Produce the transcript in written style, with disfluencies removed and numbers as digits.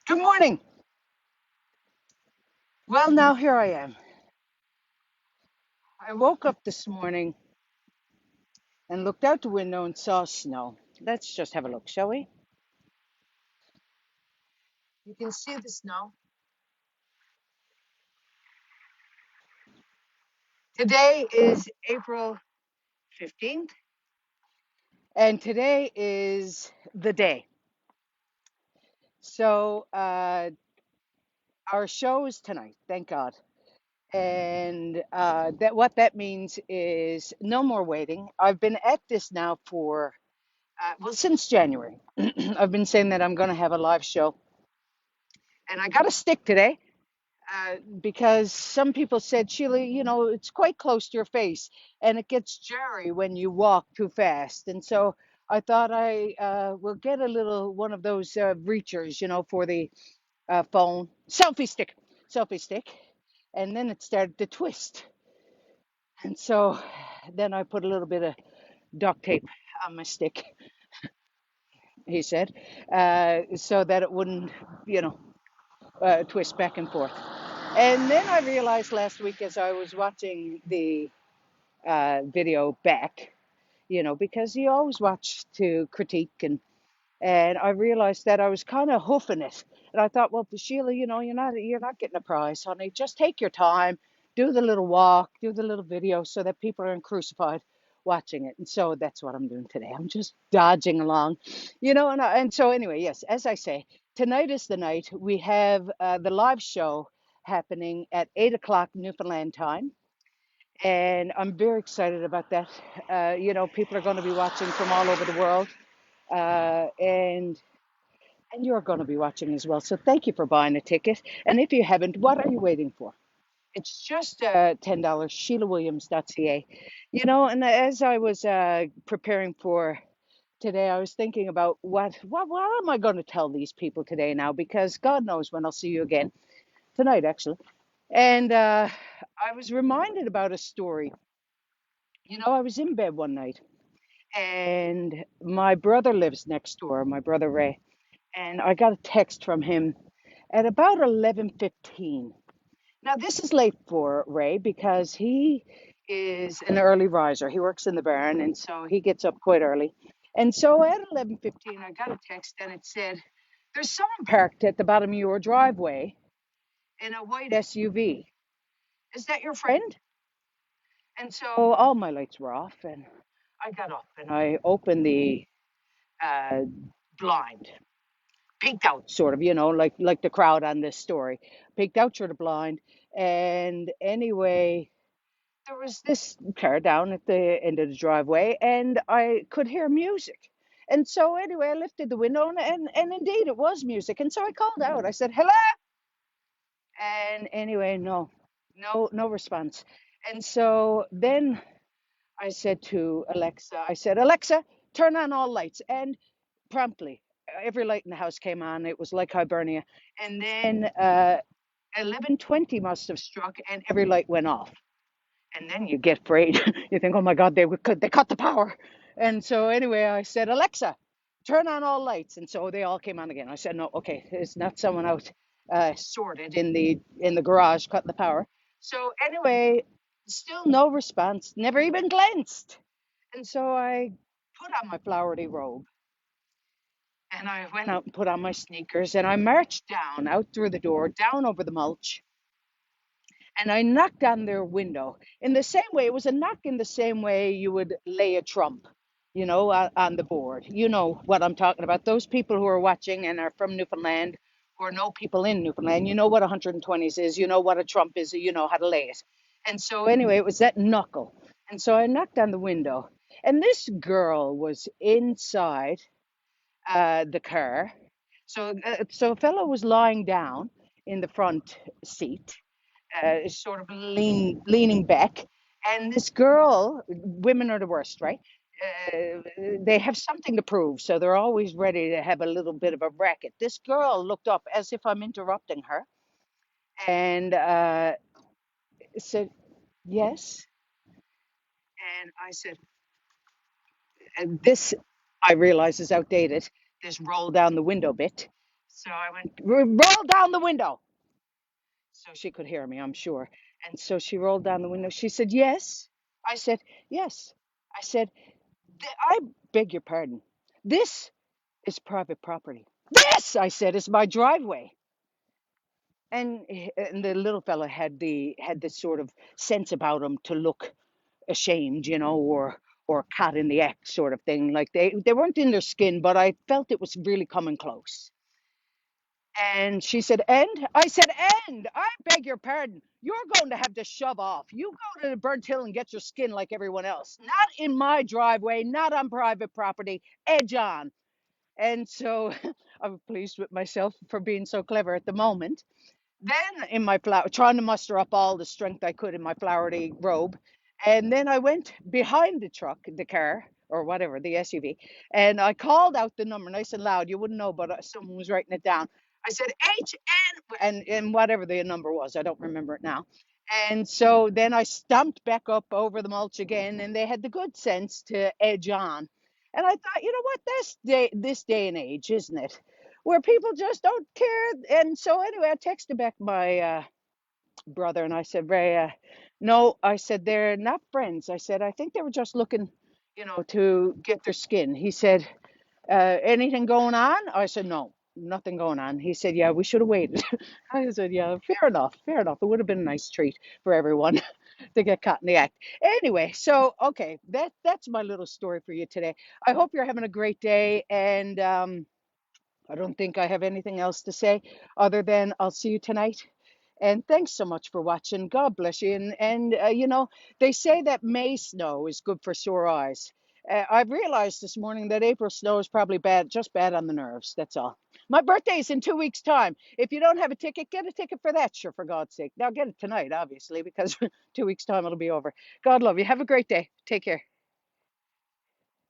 Good morning. Well, now here I am. I woke up this morning and looked out the window and saw snow. Let's just have a look, shall we? You can see the snow. Today is April 15th, and today is the day. So, our show is tonight, thank God. And that what that means is no more waiting. I've been at this now for, well, since January. I've been saying that I'm going to have a live show, and I got a stick today. Because some people said, Sheila, it's quite close to your face and it gets jarry when you walk too fast. And so I thought I will get a little one of those reachers, for the phone, selfie stick. And then it started to twist. And so then I put a little bit of duct tape on my stick, he said, so that it wouldn't, you know, twist back and forth. And then I realized last week as I was watching the video back, because you always watch to critique, and I realized that I was kind of hoofing it. And I thought, well, Sheila, you're not getting a prize, honey. Just take your time, do the little walk, do the little video so that people are crucified watching it. And so that's what I'm doing today. I'm just dodging along, and so anyway, yes, as I say, tonight is the night. We have the live show happening at 8 o'clock Newfoundland time. And I'm very excited about that. People are going to be watching from all over the world, and you're going to be watching as well. So thank you for buying a ticket. And if you haven't, what are you waiting for? It's just $10, SheilaWilliams.ca. And as I was preparing for today, I was thinking about what am I going to tell these people today now? Because God knows when I'll see you again, tonight actually. And I was reminded about a story. I was in bed one night, and my brother lives next door, my brother Ray, and I got a text from him at about 11:15. Now this is late for Ray because he is an early riser. He works in the barn, and so he gets up quite early. And so at 11:15, I got a text, and it said, "There's someone parked at the bottom of your driveway in a white SUV. Is that your friend?" And so all my lights were off, and I got up and I opened the uh, blind, peeked out, sort of, like the crowd on this story, peeked out through the blind. And anyway, there was this car down at the end of the driveway, and I could hear music. And so anyway, I lifted the window, and indeed it was music. And so I called out. I said, "Hello." And anyway, no response. And so then I said to Alexa, "Alexa, turn on all lights." And promptly, every light in the house came on. It was like Hibernia. And then 11:20 must have struck, and every light went off. And then you get afraid. You think, "Oh my God, they cut the power." And so anyway, I said, "Alexa, turn on all lights." And so they all came on again. I said, "No, okay, it's not someone out sorted in the garage cutting the power." So anyway, still no response. Never even glanced. And so I put on my flowery robe, and I went out and put on my sneakers, and I marched down, out through the door, down over the mulch, and I knocked on their window. In the same way, it was a knock in the same way you would lay a trump, on the board. You know what I'm talking about. Those people who are watching and are from Newfoundland or know people in Newfoundland, you know what 120s is, you know what a trump is, you know how to lay it. And so, anyway, it was that knuckle. And so I knocked on the window, and this girl was inside the car. So a fellow was lying down in the front seat, sort of leaning back. And this girl, women are the worst, right? Uh, they have something to prove, so they're always ready to have a little bit of a racket. This girl looked up as if I'm interrupting her, and said, "Yes." And I said, and this I realize is outdated, this roll down the window bit. So I went, roll down the window. So she could hear me, I'm sure. And so she rolled down the window. She said, yes. I said, yes. I said, I beg your pardon. This is private property. This, I said, is my driveway. And the little fella had this sort of sense about him to look ashamed, or cat in the act sort of thing. Like they weren't in their skin, but I felt it was really coming close. And she said, and I said, and I beg your pardon. You're going to have to shove off. You go to the burnt hill and get your skin like everyone else. Not in my driveway, not on private property. Edge on. And so I'm pleased with myself for being so clever at the moment. Then in my flower, trying to muster up all the strength I could in my flowery robe. And then I went behind the truck, the car, or whatever, the SUV, and I called out the number nice and loud. You wouldn't know, but someone was writing it down. I said HN and whatever the number was. I don't remember it now. And so then I stumped back up over the mulch again, and they had the good sense to edge on. And I thought, you know what, this day and age, isn't it? Where people just don't care. And so anyway, I texted back my brother and I said, Ray, no, I said, they're not friends. I said, I think they were just looking, to get their skin. He said, anything going on? I said, no, nothing going on. He said, yeah, we should have waited. I said, yeah, fair enough, fair enough. It would have been a nice treat for everyone to get caught in the act. Anyway, so okay, that's my little story for you today. I hope you're having a great day, and I don't think I have anything else to say other than I'll see you tonight. And thanks so much for watching. God bless you. And they say that May snow is good for sore eyes. I've realized this morning that April snow is probably bad, just bad on the nerves. That's all. My birthday is in 2 weeks' time. If you don't have a ticket, get a ticket for that, sure, for God's sake. Now get it tonight, obviously, because 2 weeks' time it'll be over. God love you. Have a great day. Take care.